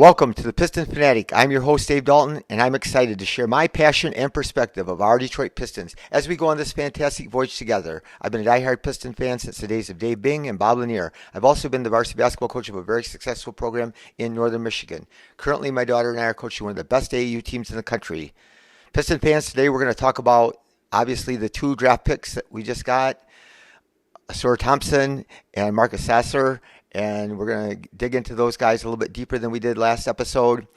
Welcome to the Piston Fanatic. I'm your host, Dave Dalton, and I'm excited to share my passion and perspective of our Detroit Pistons as we go on this fantastic voyage together. I've been a diehard Piston fan since the days of Dave Bing and Bob Lanier. I've also been the varsity basketball coach of a very successful program in northern Michigan. Currently, my daughter and I are coaching one of the best AAU teams in the country. Piston fans, today we're going to talk about, obviously, the two draft picks that we just got, Ausar Thompson and Marcus Sasser. And we're going to dig into those guys a little bit deeper than we did last episode.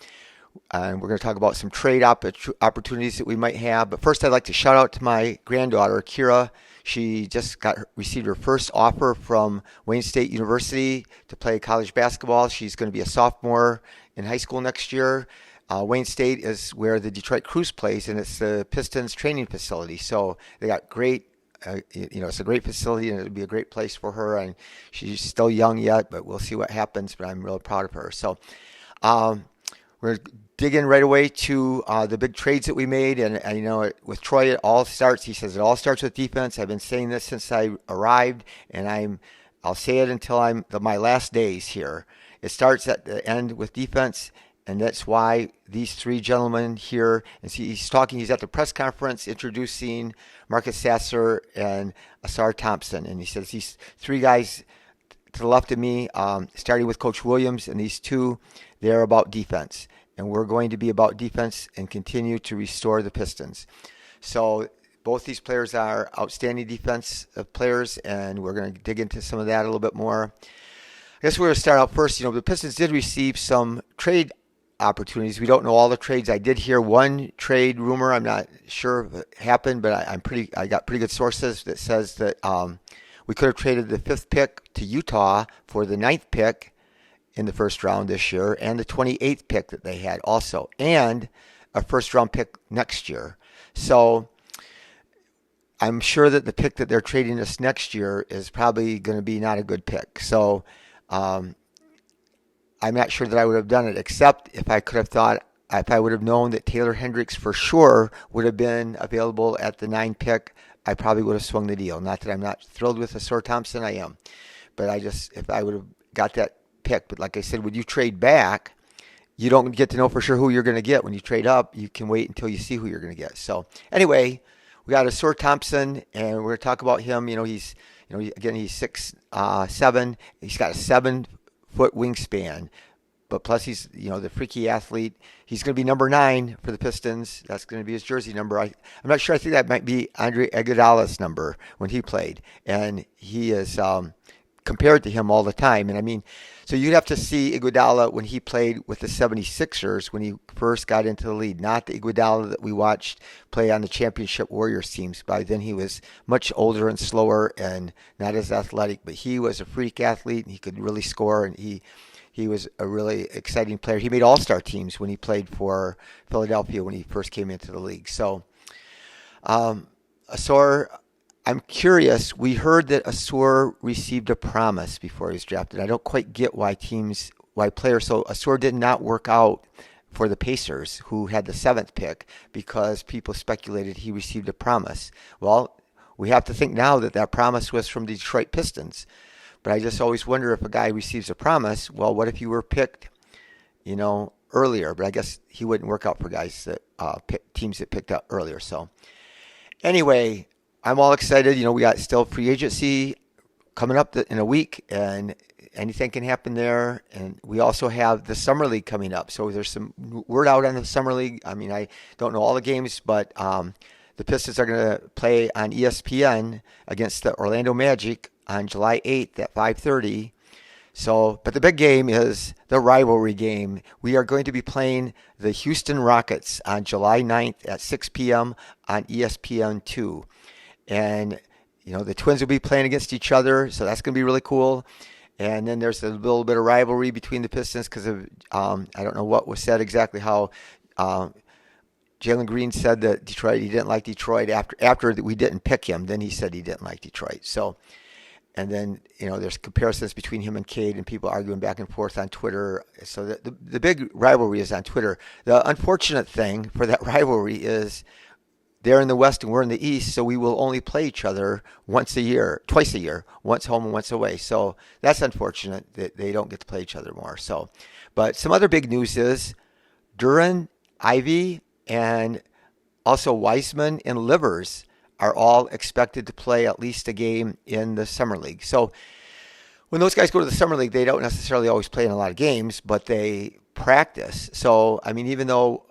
And we're going to talk about some trade opportunities that we might have. But first, I'd like to shout out to my granddaughter, Kira. She just received her first offer from Wayne State University to play college basketball. She's going to be a sophomore in high school next year. Wayne State is where the Detroit Cruise plays, and it's the Pistons training facility. So they got great. It's a great facility, and it would be a great place for her. And she's still young yet, but we'll see what happens. But I'm real proud of her. So we're digging right away to the big trades that we made. And with Troy, it all starts. He says it all starts with defense. I've been saying this since I arrived, and I'll say it until my last days here. It starts at the end with defense. And that's why these three gentlemen here, and he's at the press conference introducing Marcus Sasser and Ausar Thompson. And he says these three guys to the left of me, starting with Coach Williams, and these two, they're about defense. And we're going to be about defense and continue to restore the Pistons. So both these players are outstanding defensive players, and we're going to dig into some of that a little bit more. I guess we're going to start out first. The Pistons did receive some trade opportunities. We don't know all the trades. I did hear one trade rumor. I'm not sure if it happened, but I got pretty good sources that says that we could have traded the 5th pick to Utah for the 9th pick in the first round this year, and the 28th pick that they had also, and a first round pick next year. So I'm sure that the pick that they're trading us next year is probably going to be not a good pick. So I'm not sure that I would have done it, except if I would have known that Taylor Hendricks for sure would have been available at the 9 pick, I probably would have swung the deal. Not that I'm not thrilled with Ausar Thompson, I am. But if I would have got that pick. But like I said, when you trade back, you don't get to know for sure who you're going to get. When you trade up, you can wait until you see who you're going to get. So anyway, we got Ausar Thompson, and we're going to talk about him. He's 6'7". He's got a 7-foot wingspan, but plus he's the freaky athlete. He's going to be number 9 for the Pistons. That's going to be his jersey number. I'm not sure. I think that might be Andre Iguodala's number when he played, and he is compared to him all the time. And so you'd have to see Iguodala when he played with the 76ers when he first got into the league, not the Iguodala that we watched play on the championship Warriors teams. By then he was much older and slower and not as athletic, but he was a freak athlete, and he could really score, and he was a really exciting player. He made all-star teams when he played for Philadelphia when he first came into the league. So Ausar, I'm curious. We heard that Ausar received a promise before he was drafted. I don't quite get why players. So Ausar did not work out for the Pacers, who had the 7th pick, because people speculated he received a promise. Well, we have to think now that promise was from the Detroit Pistons. But I just always wonder, if a guy receives a promise, well, what if you were picked, earlier? But I guess he wouldn't work out for guys teams that picked up earlier. So anyway, I'm all excited. We got still free agency coming up in a week, and anything can happen there. And we also have the Summer League coming up. So there's some word out on the Summer League. I don't know all the games, but the Pistons are going to play on ESPN against the Orlando Magic on July 8th at 5:30. So, but the big game is the rivalry game. We are going to be playing the Houston Rockets on July 9th at 6 p.m. on ESPN2. And, the Twins will be playing against each other, so that's going to be really cool. And then there's a little bit of rivalry between the Pistons because of, I don't know what was said exactly, how Jalen Green said that he didn't like Detroit after we didn't pick him. Then he said he didn't like Detroit. So, and then, there's comparisons between him and Cade, and people arguing back and forth on Twitter. So the big rivalry is on Twitter. The unfortunate thing for that rivalry is they're in the West and we're in the East, so we will only play each other twice a year, once home and once away. So that's unfortunate that they don't get to play each other more. So, but some other big news is Duran, Ivy, and also Wiseman and Livers are all expected to play at least a game in the summer league. So when those guys go to the summer league, they don't necessarily always play in a lot of games, but they practice. So, I mean, even though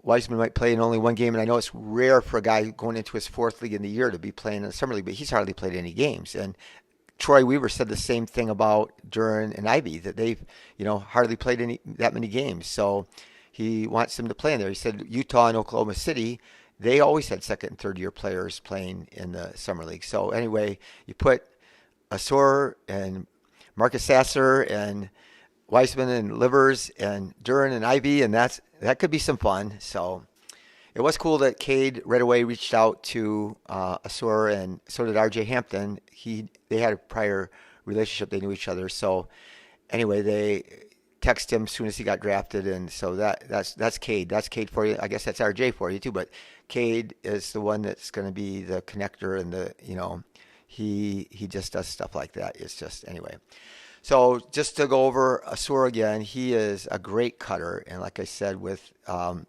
Wiseman might play in only one game, and I know it's rare for a guy going into his fourth league in the year to be playing in the summer league, but he's hardly played any games. And Troy Weaver said the same thing about Duran and Ivy, that they've, hardly played that many games. So he wants them to play in there. He said Utah and Oklahoma City, they always had second and third year players playing in the summer league. So anyway, you put Ausar and Marcus Sasser and Wiseman and Livers and Duran and Ivy, and that could be some fun. So it was cool that Cade right away reached out to Ausar, and so did R.J. Hampton. They had a prior relationship; they knew each other. So anyway, they texted him as soon as he got drafted, and so that's Cade. That's Cade for you. I guess that's R.J. for you too, but Cade is the one that's going to be the connector, and he just does stuff like that. It's just anyway. So just to go over Ausar again, he is a great cutter, and like I said, with Ivy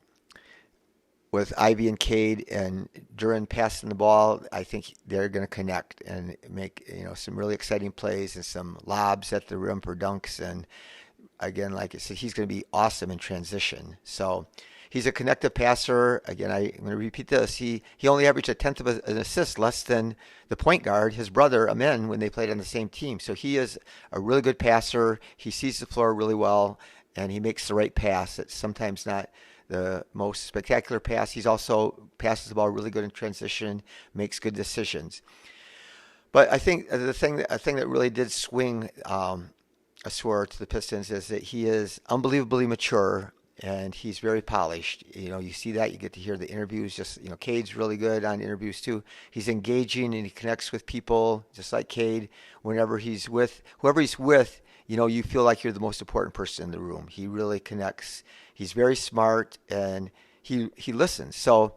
and Cade and Duran passing the ball, I think they're going to connect and make some really exciting plays and some lobs at the rim for dunks. And again, like I said, he's going to be awesome in transition. So he's a connective passer. Again, I'm going to repeat this. He only averaged a tenth of an assist, less than the point guard, his brother, Amen, when they played on the same team. So he is a really good passer. He sees the floor really well, and he makes the right pass. It's sometimes not the most spectacular pass. He's also passes the ball really good in transition, makes good decisions. But I think a thing that really did swing Ausar to the Pistons is that he is unbelievably mature, and he's very polished. You see that. You get to hear the interviews. Just, Cade's really good on interviews too. He's engaging and he connects with people, just like Cade. Whenever he's with, whoever he's with, you feel like you're the most important person in the room. He really connects. He's very smart, and he listens. So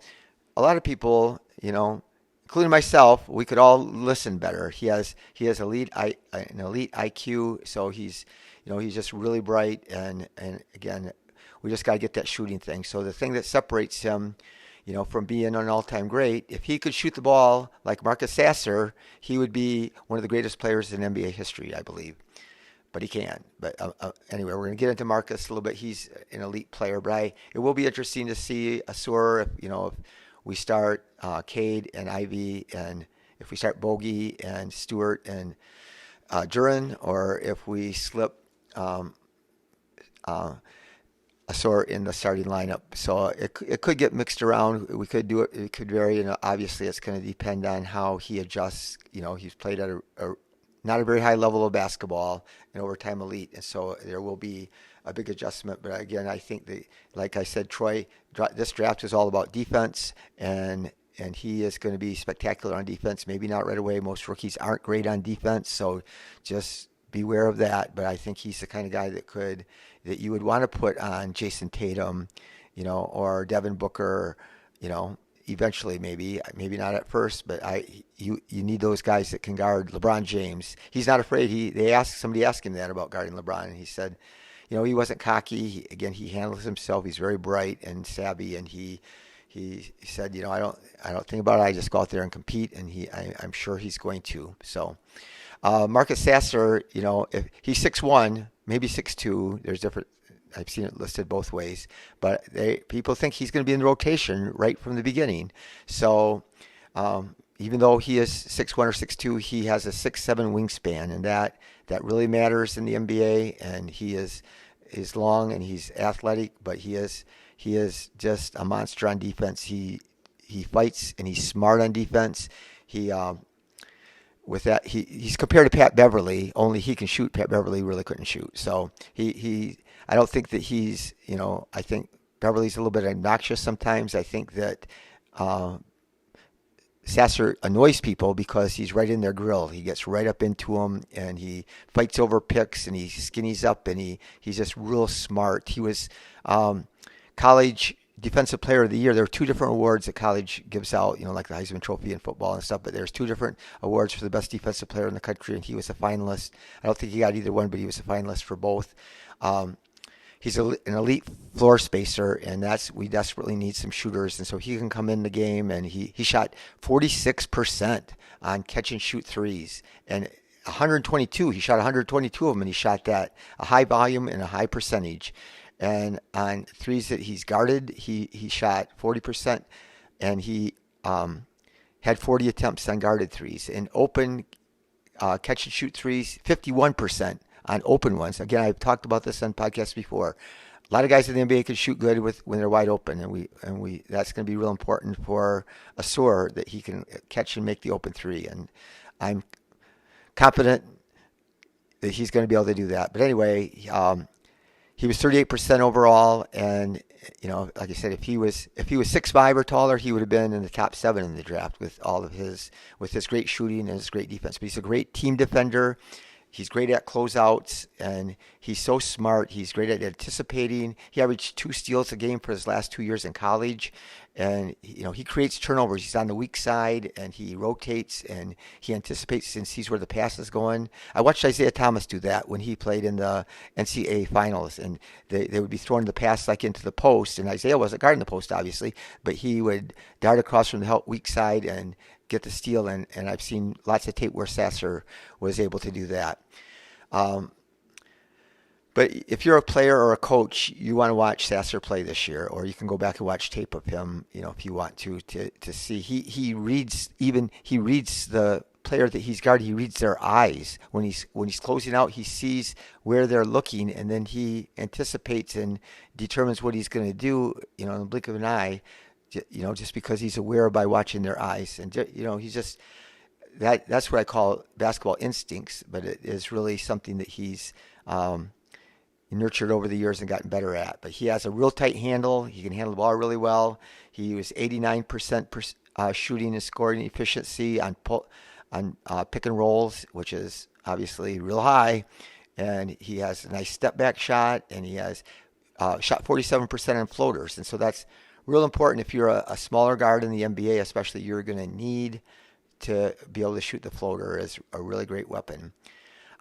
a lot of people, including myself, we could all listen better. He has an elite IQ, so he's just really bright, and again, we just got to get that shooting thing. So the thing that separates him, from being an all-time great, if he could shoot the ball like Marcus Sasser, he would be one of the greatest players in NBA history, I believe. But he can. But anyway, we're going to get into Marcus a little bit. He's an elite player, but it will be interesting to see Ausar if we start Cade and Ivy, and if we start Bogey and Stewart and Duran, or if we slip Ausar in the starting lineup. So it could get mixed around. We could do it. It could vary. Obviously, it's going to depend on how he adjusts. He's played at a not a very high level of basketball, an overtime elite, and so there will be a big adjustment. But again, I think that, like I said, Troy, this draft is all about defense, and he is going to be spectacular on defense. Maybe not right away. Most rookies aren't great on defense, so just beware of that. But I think he's the kind of guy that you would want to put on Jason Tatum, or Devin Booker, eventually maybe not at first, but you need those guys that can guard LeBron James. He's not afraid. Somebody asked him that about guarding LeBron, and he said, he wasn't cocky. He handles himself. He's very bright and savvy, and he said, I don't think about it. I just go out there and compete, and I'm sure he's going to. So Marcus Sasser, if he's 6'1", maybe 6'2", there's different. I've seen it listed both ways, but people think he's going to be in the rotation right from the beginning. So even though he is 6'1" or 6'2", he has a 6'7" wingspan, and that really matters in the NBA. And he is long and he's athletic, but he is just a monster on defense. He fights and he's smart on defense. With that, he's compared to Pat Beverly, only he can shoot. Pat Beverly really couldn't shoot. So I don't think that he's, I think Beverly's a little bit obnoxious sometimes. I think that Sasser annoys people because he's right in their grill. He gets right up into them, and he fights over picks, and he skinnies up, and he's just real smart. He was college Defensive Player of the Year. There are two different awards that college gives out, like the Heisman Trophy in football and stuff, but there's two different awards for the best defensive player in the country, and he was a finalist. I don't think he got either one, but he was a finalist for both. Um, he's an elite floor spacer, and we desperately need some shooters, and so he can come in the game, and he shot 46% on catch and shoot threes, and 122. He shot 122 of them, and he shot that a high volume and a high percentage. And on threes that he's guarded, he shot 40%, and he had 40 attempts on guarded threes. In open catch and shoot threes, 51% on open ones. Again, I've talked about this on podcasts before. A lot of guys in the NBA can shoot good when they're wide open, and we that's going to be real important for Ausar, that he can catch and make the open three. And I'm confident that he's going to be able to do that. But anyway, he was 38% overall, and like I said, if he was 6'5" or taller, he would have been in the top 7 in the draft with his great shooting and his great defense. But he's a great team defender. He's great at closeouts, and he's so smart. He's great at anticipating. He averaged 2 steals a game for his last 2 years in college, and he creates turnovers. He's on the weak side, and he rotates, and he anticipates and sees where the pass is going. I watched Isaiah Thomas do that when he played in the NCAA finals, and they would be throwing the pass like into the post, and Isaiah wasn't guarding the post, obviously, but he would dart across from the weak side and get the steal, and I've seen lots of tape where Sasser was able to do that. But if you're a player or a coach, you want to watch Sasser play this year, or you can go back and watch tape of him, if you want to see. He reads the player that he's guarded. He reads their eyes when he's closing out. He sees where they're looking, and then he anticipates and determines what he's going to do, in the blink of an eye. Just because he's aware by watching their eyes, and he's just that's what I call basketball instincts, but it is really something that he's nurtured over the years and gotten better at. But he has a real tight handle. He can handle the ball really well. He was 89% shooting and scoring efficiency on pick and rolls, which is obviously real high. And he has a nice step back shot, and he has shot 47% on floaters, and so that's real important. If you're a smaller guard in the NBA, especially, you're going to need to be able to shoot the floater as a really great weapon.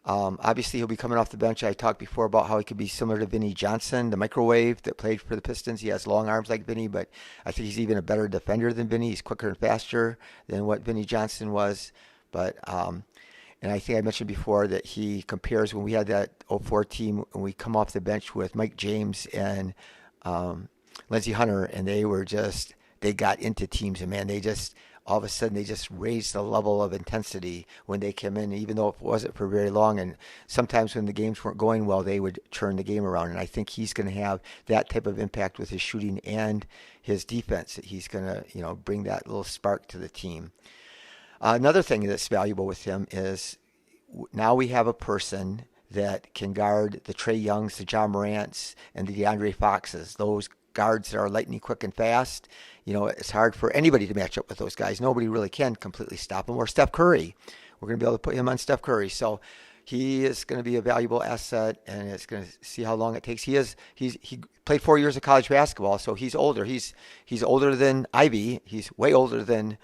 Obviously, he'll be coming off the bench. I talked before about how he could be similar to Vinnie Johnson, the microwave that played for the Pistons. He has long arms like Vinnie, but I think he's even a better defender than Vinnie. He's quicker and faster than what Vinnie Johnson was. But and I think I mentioned before that he compares, when we had that '04 team, when we come off the bench with Mike James and Lindsey Hunter, and they got into teams, and man, all of a sudden they just raised the level of intensity when they came in, even though it wasn't for very long. And sometimes when the games weren't going well, they would turn the game around. And I think he's going to have that type of impact with his shooting and his defense. He's going to, bring that little spark to the team. Another thing that's valuable with him is now we have a person that can guard the Trae Youngs, the John Morants, and the DeAndre Foxes. Those guards that are lightning quick and fast. It's hard for anybody to match up with those guys. Nobody really can completely stop them. Or Steph Curry. We're going to be able to put him on Steph Curry. So he is going to be a valuable asset, and it's going to see how long it takes. He played 4 years of college basketball, so he's older. He's older than Ivy. He's way older than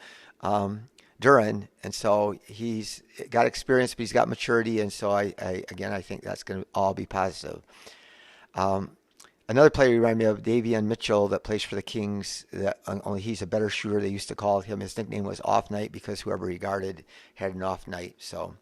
Duran, and so he's got experience, but he's got maturity, and so I think that's going to all be positive. Another player reminded me of Davion Mitchell that plays for the Kings. Only he's a better shooter. They used to call him. His nickname was Off Night because whoever he guarded had an off night. So,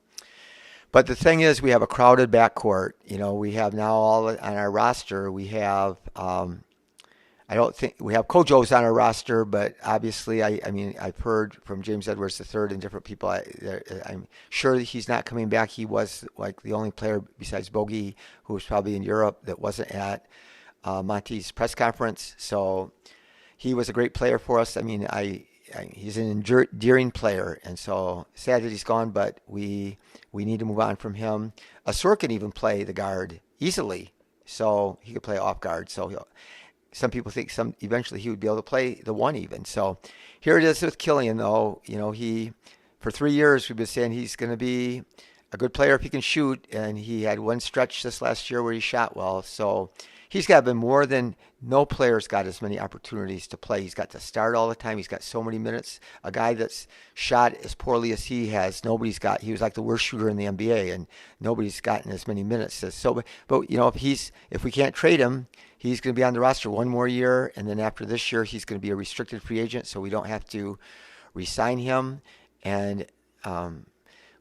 but the thing is, we have a crowded backcourt. We have now all on our roster. We have I don't think we have Kojo's on our roster, but obviously, I've heard from James Edwards III and different people. I'm sure that he's not coming back. He was like the only player besides Bogey who was probably in Europe that wasn't at Monty's press conference. So he was a great player for us. He's an endearing player, and so sad that he's gone, but we need to move on from him. Ausar can even play the guard easily, so he could play off guard. So some people think eventually he would be able to play the one even. So here it is with Killian, though. He for 3 years we've been saying he's going to be a good player if he can shoot, and he had one stretch this last year where he shot well. So he's got been more than no player's got as many opportunities to play. He's got to start all the time. He's got so many minutes. A guy that's shot as poorly as he has, nobody's got. He was like the worst shooter in the NBA, and nobody's gotten as many minutes. So, but you know, if we can't trade him, he's going to be on the roster one more year, and then after this year, he's going to be a restricted free agent. So we don't have to re-sign him, and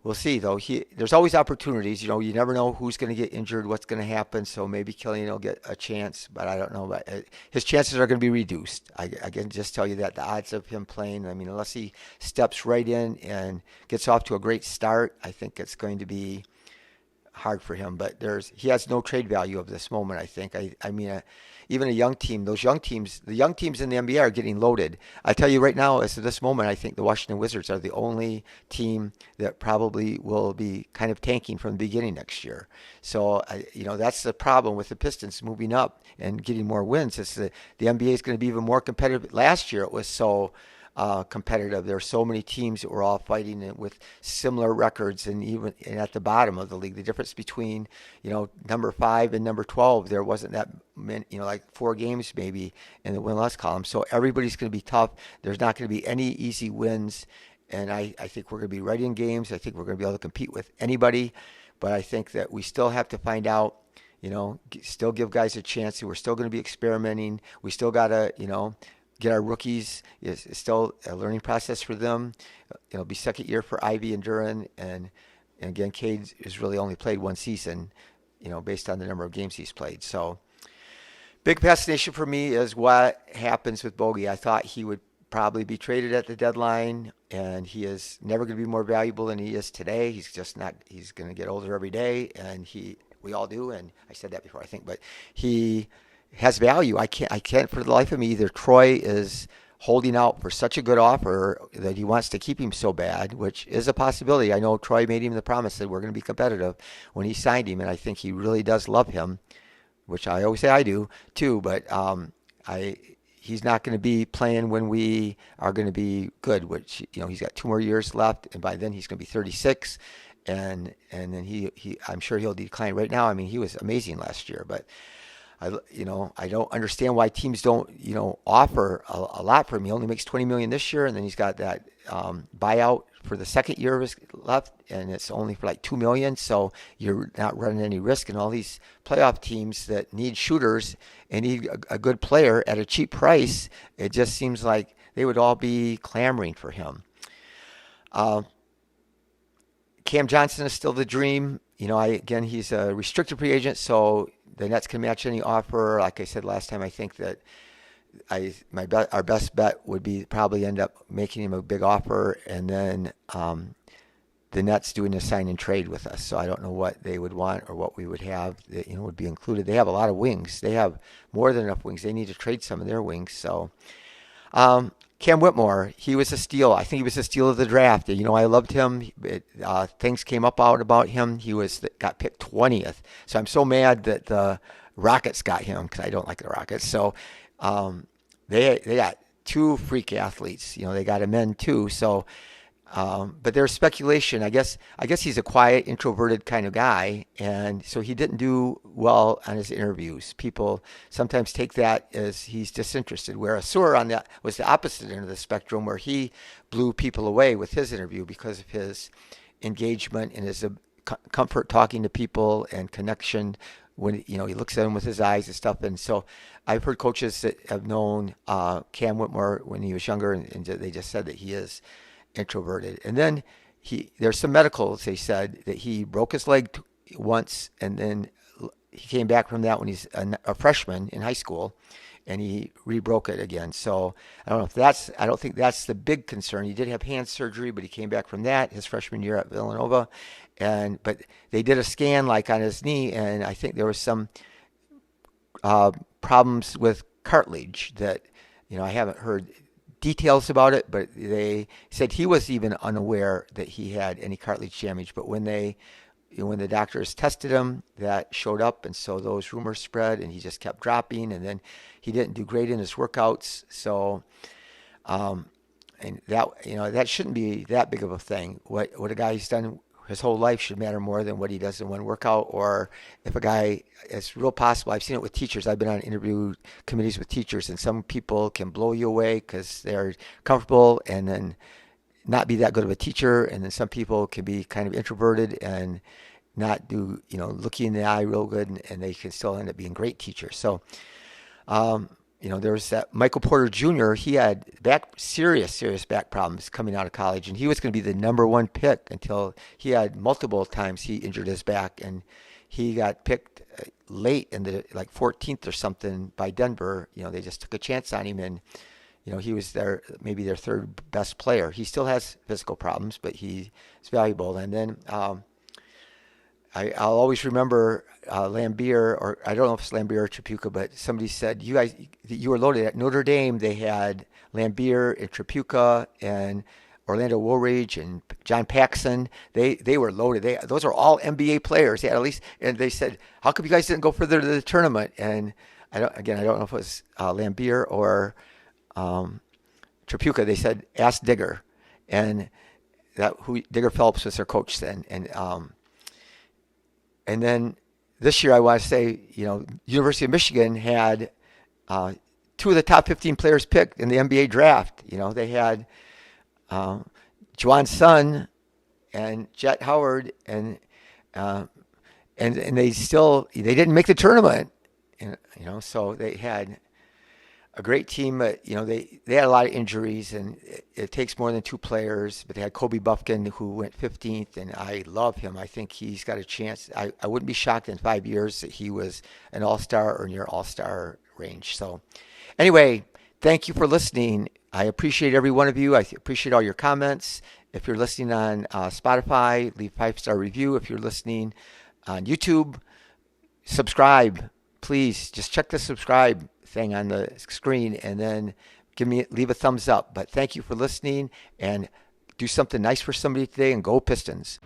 we'll see, though. There's always opportunities. You know, you never know who's going to get injured, what's going to happen. So maybe Killian will get a chance, but I don't know. But his chances are going to be reduced. I can just tell you that the odds of him playing, I mean, unless he steps right in and gets off to a great start, I think it's going to be hard for him. But he has no trade value of this moment, I think. I mean, even a young team, the young teams in the NBA are getting loaded. I tell you right now, as of this moment, I think the Washington Wizards are the only team that probably will be kind of tanking from the beginning next year. So, you know, that's the problem with the Pistons moving up and getting more wins. It's the NBA is going to be even more competitive. Last year, it was so competitive. There are so many teams that were all fighting it with similar records, and even at the bottom of the league, the difference between, you know, number 5 and number 12, there wasn't that many, you know, like 4 games maybe in the win-loss column. So everybody's going to be tough. There's not going to be any easy wins, and I think we're going to be right in games. I think we're going to be able to compete with anybody, but I think that we still have to find out, you know, still give guys a chance. We're still going to be experimenting. We still got to, you know, get our rookies. It's still a learning process for them. It'll be second year for Ivy and Duran, and again, Cade has really only played one season, you know, based on the number of games he's played. So, big fascination for me is what happens with Bogey. I thought he would probably be traded at the deadline, and he is never going to be more valuable than he is today. He's just not. He's going to get older every day, and we all do. And I said that before, I think, but he has value. I can't for the life of me. Either Troy is holding out for such a good offer that he wants to keep him so bad, which is a possibility. I know Troy made him the promise that we're going to be competitive when he signed him, and I think he really does love him, which I always say I do too. But he's not going to be playing when we are going to be good. Which, you know, he's got 2 more years left, and by then he's going to be 36, and then I'm sure he'll decline. Right now, I mean, he was amazing last year, but I don't understand why teams don't, you know, offer a lot for him. He only makes $20 million this year, and then he's got that buyout for the second year of his left, and it's only for like $2 million. So you're not running any risk. And all these playoff teams that need shooters and need a good player at a cheap price, it just seems like they would all be clamoring for him. Cam Johnson is still the dream. You know, he's a restricted free agent, so the Nets can match any offer. Like I said last time, I think that our best bet would be probably end up making him a big offer, and then the Nets doing a sign and trade with us. So I don't know what they would want or what we would have that, you know, would be included. They have a lot of wings. They have more than enough wings. They need to trade some of their wings. So Cam Whitmore, he was a steal. I think he was a steal of the draft. You know, I loved him. Things came out about him. He got picked 20th. So I'm so mad that the Rockets got him, because I don't like the Rockets. So they got 2 freak athletes. You know, they got a men too. So, but there's speculation. I guess he's a quiet, introverted kind of guy, and so he didn't do well on his interviews. People sometimes take that as he's disinterested, whereas Ausar was the opposite end of the spectrum, where he blew people away with his interview because of his engagement and his comfort talking to people and connection when, you know, he looks at them with his eyes and stuff. And so I've heard coaches that have known Cam Whitmore when he was younger, and they just said that he is introverted. And then there's some medicals. They said that he broke his leg once, and then he came back from that when he's a freshman in high school, and he re-broke it again. So I don't think that's the big concern. He did have hand surgery, but he came back from that his freshman year at Villanova, but they did a scan like on his knee, and I think there was some problems with cartilage that, you know, I haven't heard details about it, but they said he was even unaware that he had any cartilage damage. But when the doctors tested him, that showed up, and so those rumors spread, and he just kept dropping, and then he didn't do great in his workouts. So, and that, you know, that shouldn't be that big of a thing. What a guy who's done his whole life should matter more than what he does in one workout. Or if a guy, it's real possible. I've seen it with teachers. I've been on interview committees with teachers, and some people can blow you away because they're comfortable and then not be that good of a teacher. And then some people can be kind of introverted and not do, look you in the eye real good, and they can still end up being great teachers. So, there's that Michael Porter Jr. He had serious back problems coming out of college, and he was going to be the number one pick until he had multiple times he injured his back, and he got picked late in the 14th or something by Denver. They just took a chance on him, and he was maybe their third best player. He still has physical problems, but he's valuable. And then I'll always remember Lambier, or I don't know if it's Lambier or Tripucka, but somebody said, you were loaded. At Notre Dame, they had Lambier and Tripucka and Orlando Woolridge and John Paxson. They were loaded. Those are all NBA players. They had at least, and they said, how come you guys didn't go further to the tournament? And I don't know if it was Lambier or Tripucka. They said, ask Digger. And Digger Phelps was their coach then. And then this year, I want to say, University of Michigan had two of the top 15 players picked in the NBA draft. They had Juwan Sun and Jet Howard, and they didn't make the tournament. So they had a great team, but they had a lot of injuries, and it takes more than two players. But they had Kobe Buffkin, who went 15th, and I love him. I think he's got a chance. I wouldn't be shocked in 5 years that he was an all-star or near all-star range. So anyway, thank you for listening. I appreciate every one of you. I appreciate all your comments. If you're listening on Spotify, leave 5-star review. If you're listening on YouTube, subscribe. Please just check the subscribe thing on the screen and then leave a thumbs up. But thank you for listening, and do something nice for somebody today, and go Pistons.